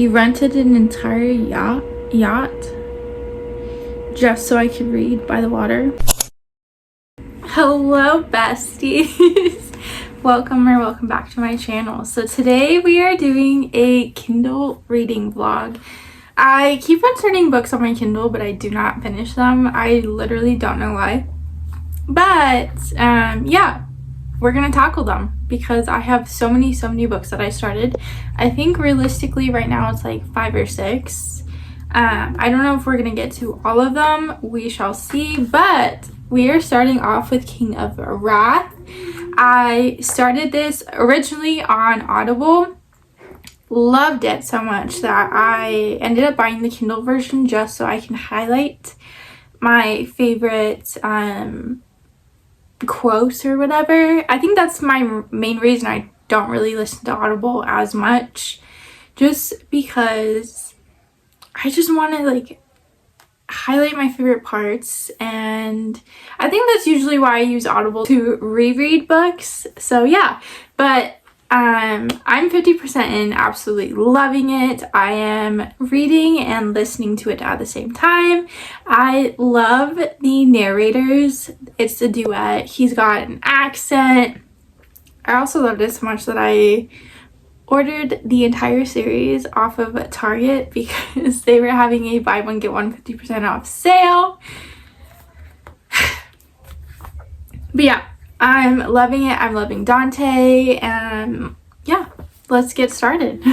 He rented an entire yacht just so I could read by the water. Hello besties. welcome back to my channel. So today we are doing a Kindle reading vlog. I keep on starting books on my Kindle, but I do not finish them. I literally don't know why. But yeah, we're gonna tackle them because I have so many books that I started. I think realistically right now it's like 5 or 6. I don't know if we're gonna get to all of them. We shall see, but we are starting off with King of Wrath. I started this originally on Audible. Loved it so much that I ended up buying the Kindle version just so I can highlight my favorite quotes or whatever. I think that's my main reason I don't really listen to Audible as much, just because I just want to like highlight my favorite parts, and I think that's usually why I use Audible to reread books. So yeah, but I'm 50% in, absolutely loving it. I am reading and listening to it at the same time. I love the narrators. It's a duet. He's got an accent. I also loved it so much that I ordered the entire series off of Target because they were having a buy one get one 50% off sale. But yeah, I'm loving it. I'm loving Dante, and yeah, let's get started.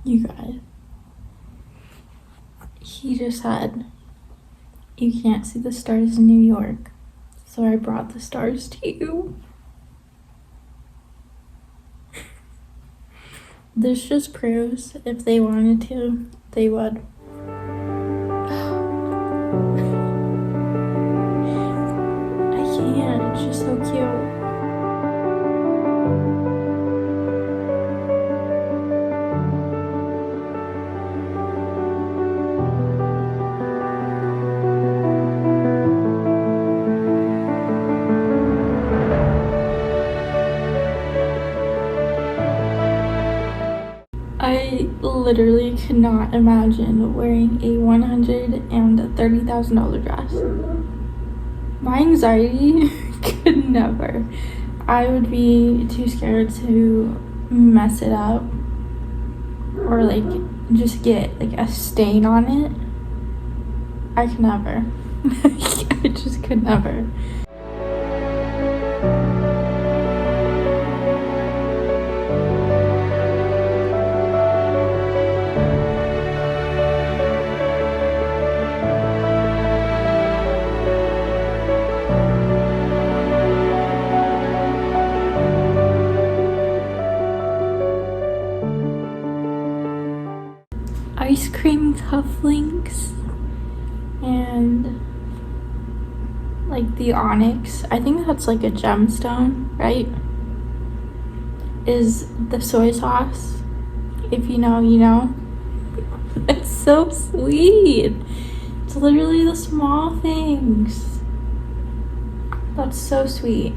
You guys, he just said, "You can't see the stars in New York, so I brought the stars to you." This just proves if they wanted to, they would. I can't, it's just so cute. I literally could not imagine wearing a $130,000 dress. My anxiety could never. I would be too scared to mess it up or like just get like a stain on it. I could never. I just could never. Ice cream cufflinks and like the onyx, I think that's like a gemstone, right? Is the soy sauce. If you know, you know. It's so sweet. It's literally the small things. That's so sweet.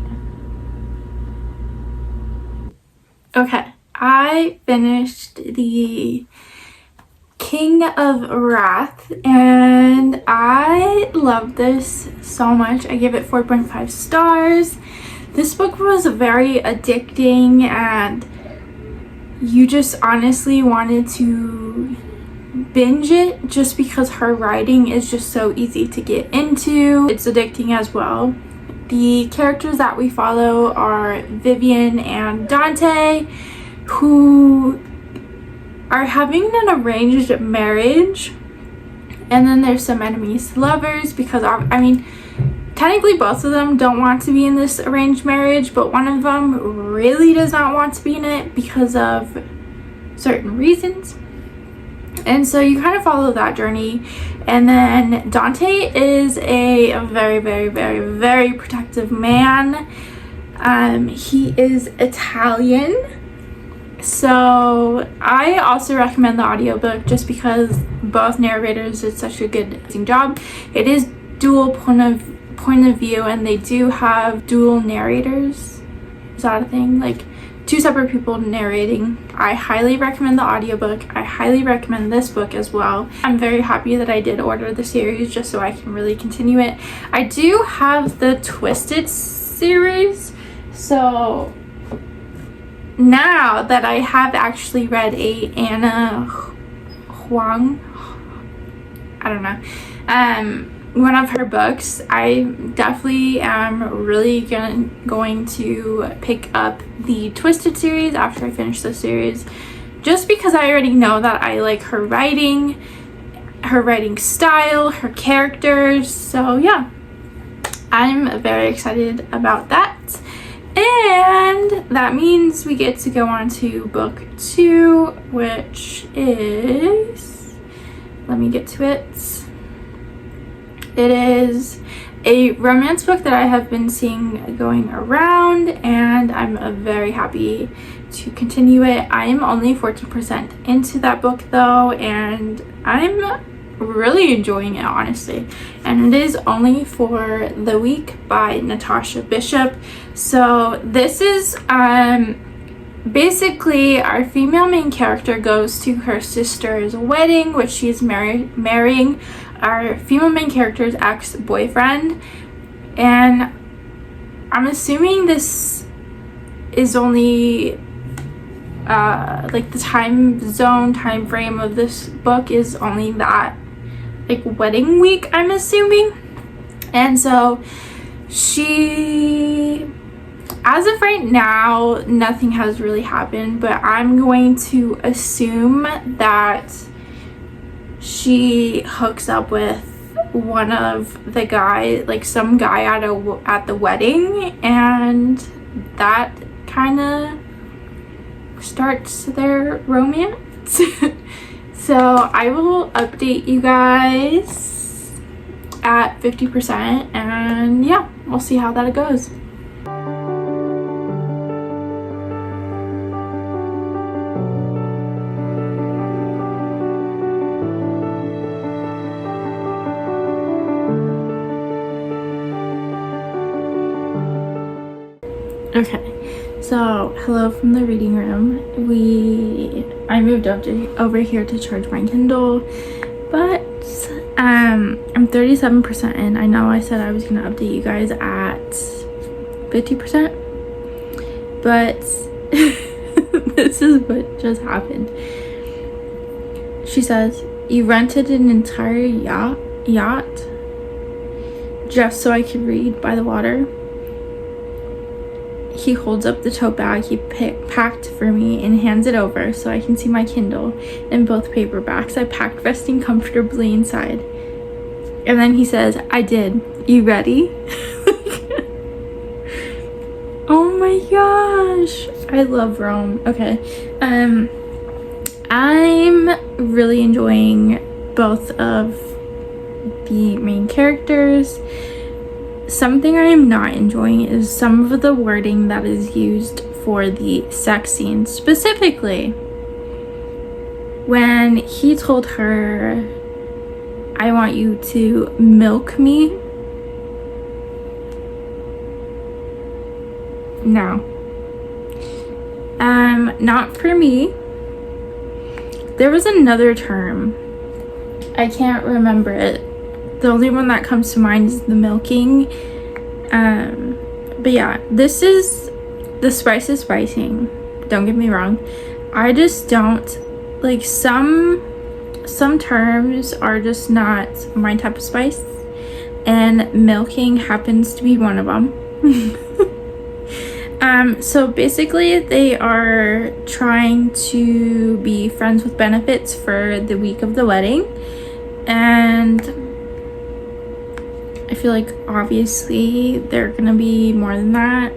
Okay, I finished the King of Wrath and I love this so much. I give it 4.5 stars. This book was very addicting and you just honestly wanted to binge it just because her writing is just so easy to get into. It's addicting as well. The characters that we follow are Vivian and Dante, who are having an arranged marriage, and then there's some enemies to lovers because I mean technically both of them don't want to be in this arranged marriage, but one of them really does not want to be in it because of certain reasons. And so you kind of follow that journey. And then Dante is a very protective man. He is Italian, So I also recommend the audiobook just because both narrators did such a good job. It is dual point of view, and they do have dual narrators. Is that a thing? Like two separate people narrating. I highly recommend the audiobook. I highly recommend this book as well. I'm very happy that I did order the series just so I can really continue it. I do have the Twisted series, so now that I have actually read a Anna Huang, I don't know, one of her books, I definitely am really going to pick up the Twisted series after I finish the series, just because I already know that I like her writing style, her characters. So yeah, I'm very excited about that. And that means we get to go on to book 2, which is, let me get to it. It is a romance book that I have been seeing going around, and I'm very happy to continue it. I am only 14% into that book though, and I'm really enjoying it, honestly. And it is only for the week by Natasha Bishop. So this is basically our female main character goes to her sister's wedding, which she's marrying our female main character's ex-boyfriend. And I'm assuming this is only like the time frame of this book is only that like wedding week, I'm assuming. And so she, as of right now, nothing has really happened, but I'm going to assume that she hooks up with one of the guy, like some guy at the wedding, and that kind of starts their romance. So I will update you guys at 50%, and yeah, we'll see how that goes. Okay, so hello from the reading room. I moved over here to charge my Kindle, but I'm 37% in. I know I said I was gonna update you guys at 50%, but this is what just happened. She says, "You rented an entire yacht just so I could read by the water." He holds up the tote bag he packed for me and hands it over so I can see my Kindle and both paperbacks I packed resting comfortably inside. And then he says, "I did. You ready?" Oh my gosh. I love Rome. Okay. I'm really enjoying both of the main characters. Something I am not enjoying is some of the wording that is used for the sex scenes. Specifically, when he told her, "I want you to milk me." No. Not for me. There was another term. I can't remember it. The only one that comes to mind is the milking. But yeah, this is, the spice is spicing. Don't get me wrong. I just don't, like, some terms are just not my type of spice. And milking happens to be one of them. So basically they are trying to be friends with benefits for the week of the wedding. And I feel like obviously they're gonna be more than that.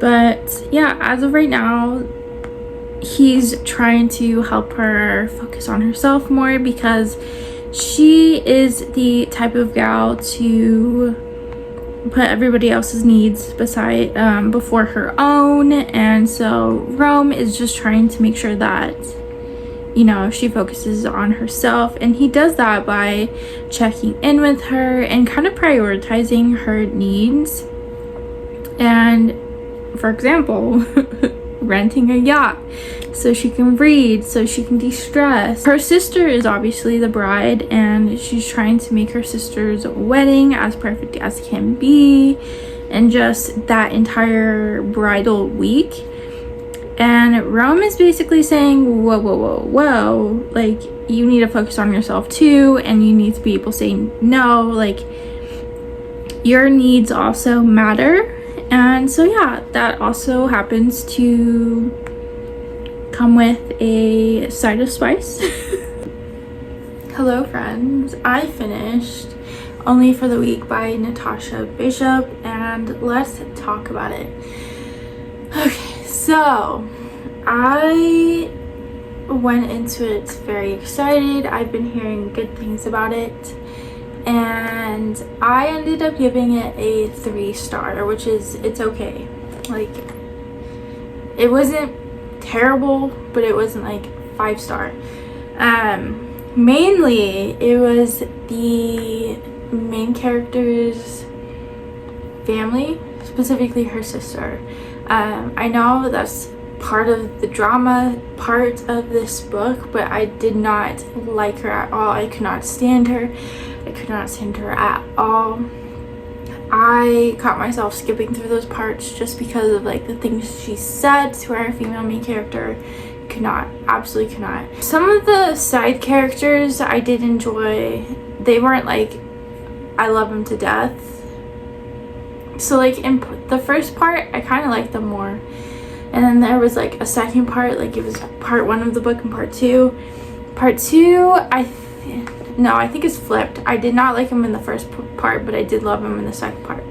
But yeah, as of right now, he's trying to help her focus on herself more because she is the type of gal to put everybody else's needs before her own, and so Å is just trying to make sure that, you know, she focuses on herself, and he does that by checking in with her and kind of prioritizing her needs. And for example, renting a yacht so she can read, so she can de-stress. Her sister is obviously the bride, and she's trying to make her sister's wedding as perfect as can be, and just that entire bridal week. And Å is basically saying, whoa, like, you need to focus on yourself too, and you need to be able to say no, like, your needs also matter. And so yeah, that also happens to come with a side of spice. Hello friends, I finished Only for the Weak by Natasha Bishop, and let's talk about it. Okay, so I went into it very excited. I've been hearing good things about it, and I ended up giving it a 3-star, which is, it's okay. Like, it wasn't terrible, but it wasn't like 5-star. Mainly it was the main character's family, specifically her sister. I know that's part of the drama part of this book, but I did not like her at all. I could not stand her. I could not stand her at all. I caught myself skipping through those parts just because of like the things she said to our female main character. Could not, absolutely could not. Some of the side characters I did enjoy. They weren't like I love them to death. So like in the first part I kind of liked them more, and then there was like a second part, like it was part 1 of the book and part 2. Part 2 I think it's flipped. I did not like him in the first part, but I did love him in the second part.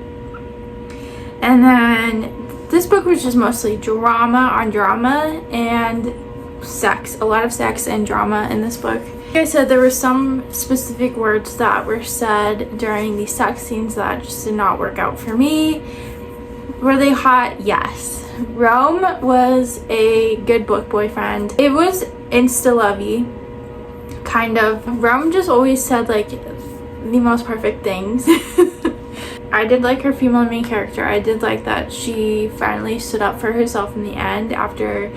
And then this book was just mostly drama on drama and sex. A lot of sex and drama in this book. Like I said, there were some specific words that were said during the sex scenes that just did not work out for me. Were they hot? Yes. Å was a good book boyfriend. It was insta-lovey, kind of. Å just always said like the most perfect things. I did like her female main character. I did like that she finally stood up for herself in the end after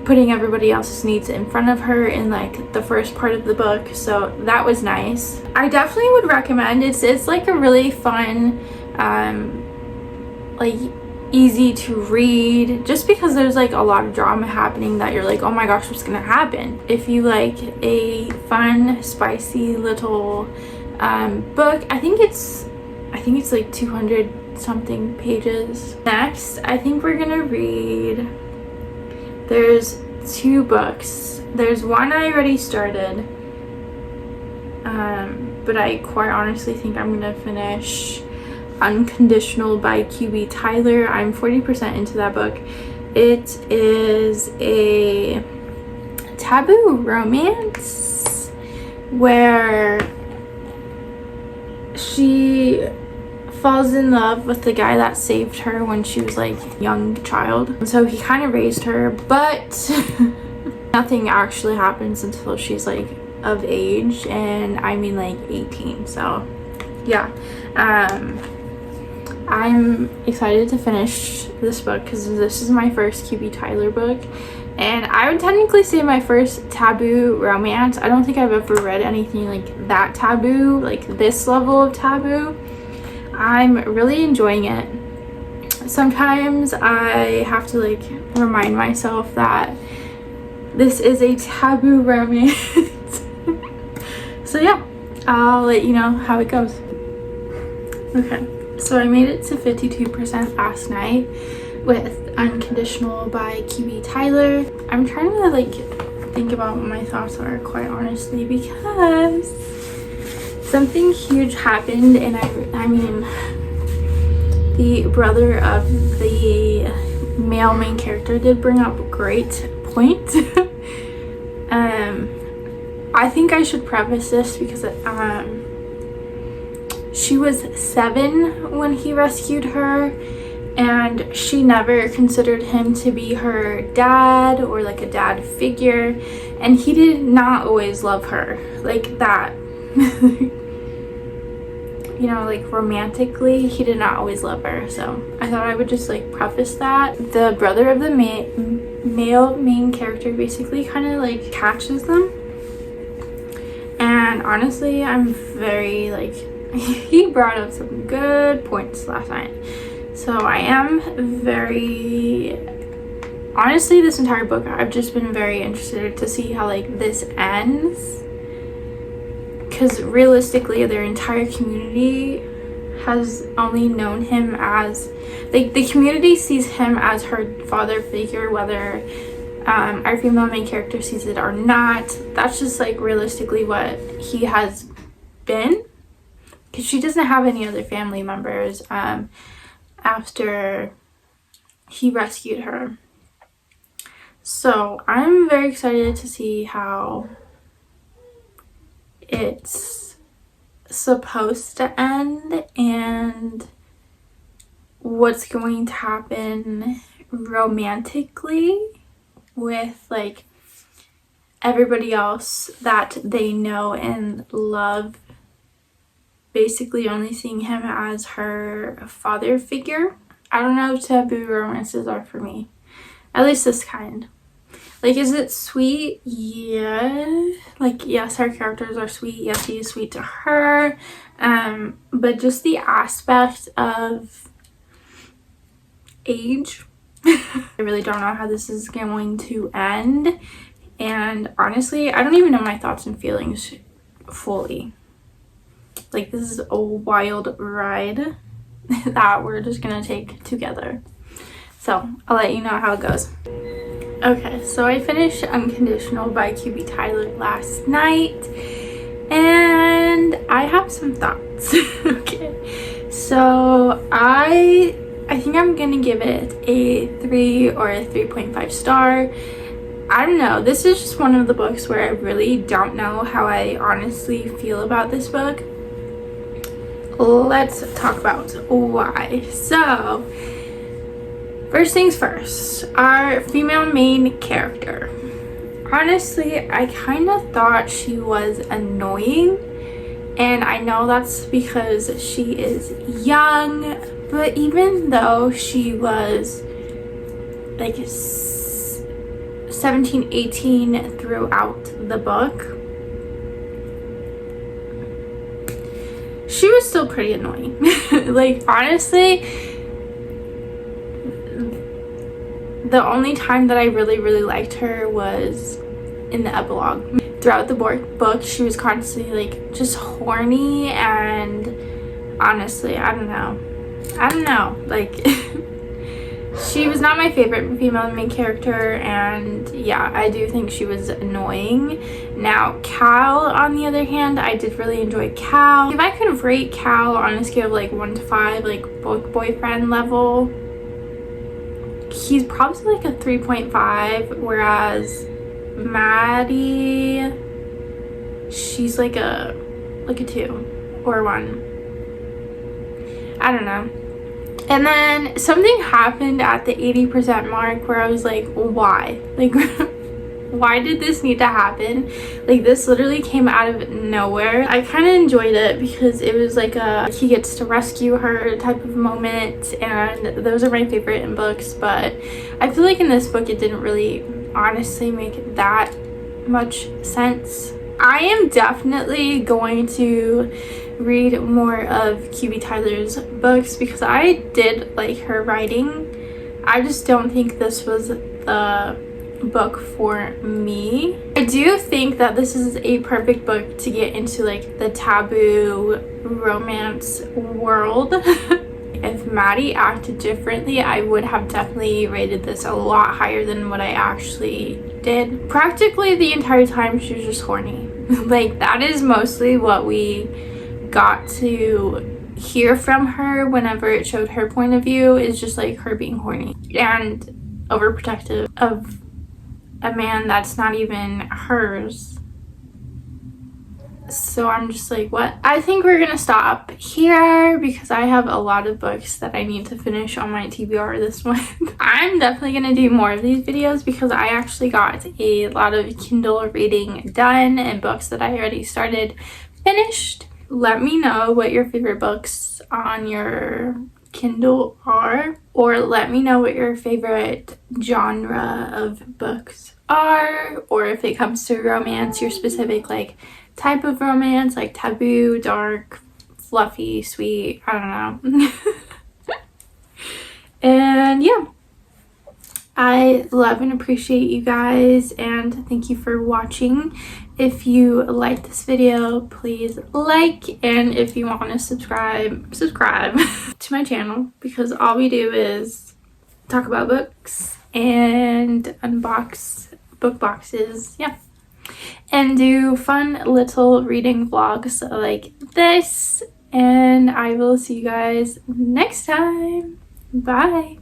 putting everybody else's needs in front of her in like the first part of the book, so that was nice. I definitely would recommend it. It's like a really fun, like easy to read, just because there's like a lot of drama happening that you're like, oh my gosh, what's gonna happen? If you like a fun, spicy little book, I think it's like 200 something pages. Next, I think we're gonna read, there's 2 books. There's one I already started, but I quite honestly think I'm gonna finish Unconditional by Q.B. Tyler. I'm 40% into that book. It is a taboo romance where she falls in love with the guy that saved her when she was like a young child. And so he kind of raised her, but nothing actually happens until she's like of age, and I mean like 18. So yeah, I'm excited to finish this book because this is my first Q.B. Tyler book, and I would technically say my first taboo romance. I don't think I've ever read anything like that taboo, like this level of taboo. I'm really enjoying it. Sometimes I have to like remind myself that this is a taboo romance. So yeah, I'll let you know how it goes. Okay, so I made it to 52% last night with Unconditional by Q.B. Tyler. I'm trying to like think about what my thoughts are, quite honestly, because something huge happened, and I mean, the brother of the male main character did bring up a great point. I think I should preface this because She was 7 when he rescued her, and she never considered him to be her dad or like a dad figure, and he did not always love her like that. You know, like romantically, he did not always love her. So I thought I would just like preface that. The brother of the male main character basically kind of like catches them, and honestly I'm very like he brought up some good points last night. So I am very, honestly, this entire book I've just been very interested to see how like this ends, because realistically their entire community has only known him as, like, the community sees him as her father figure, whether our female main character sees it or not. That's just like realistically what he has been, because she doesn't have any other family members after he rescued her. So I'm very excited to see how it's supposed to end and what's going to happen romantically with like everybody else that they know and love, basically only seeing him as her father figure. I don't know if taboo romances are for me, at least this kind. Like, is it sweet? Yeah, like, yes, her characters are sweet. Yes, he is sweet to her, but just the aspect of age, I really don't know how this is going to end, and honestly I don't even know my thoughts and feelings fully. Like, this is a wild ride that we're just gonna take together. So I'll let you know how it goes. Okay, so I finished Unconditional by QB Tyler last night, and I have some thoughts. Okay, so I think I'm gonna give it a 3 or a 3.5 star. I don't know, this is just one of the books where I really don't know how I honestly feel about this book. Let's talk about why. So first things first, our female main character. Honestly, I kind of thought she was annoying, and I know that's because she is young, but even though she was like 17, 18 throughout the book, she was still pretty annoying. Like, honestly, the only time that I really liked her was in the epilogue. Throughout the book, she was constantly like just horny, and honestly, I don't know, like she was not my favorite female main character, and yeah, I do think she was annoying. Now Cal, on the other hand, I did really enjoy Cal. If I could rate Cal on a scale of like 1 to 5, like book boyfriend level, he's probably like a 3.5, whereas Maddie, she's like a 2 or 1. I don't know. And then something happened at the 80% mark where I was like, why? Like, why did this need to happen? Like, this literally came out of nowhere. I kind of enjoyed it because it was like a he gets to rescue her type of moment, and those are my favorite in books. But I feel like in this book it didn't really honestly make that much sense. I am definitely going to read more of QB Tyler's books because I did like her writing. I just don't think this was the book for me. I do think that this is a perfect book to get into like the taboo romance world. If Maddie acted differently, I would have definitely rated this a lot higher than what I actually did. Practically the entire time she was just horny. Like, that is mostly what we got to hear from her whenever it showed her point of view, is just like her being horny and overprotective of a man that's not even hers. So I'm just like, what? I think we're gonna stop here because I have a lot of books that I need to finish on my TBR this month. I'm definitely gonna do more of these videos because I actually got a lot of Kindle reading done and books that I already started finished. Let me know what your favorite books on your Kindle are, or let me know what your favorite genre of books are, or if it comes to romance, your specific like type of romance, like taboo, dark, fluffy, sweet, I don't know. And yeah, I love and appreciate you guys, and thank you for watching. If you like this video, please like, and if you want to subscribe to my channel, because all we do is talk about books and unbox book boxes, yeah, and do fun little reading vlogs like this. And I will see you guys next time. Bye.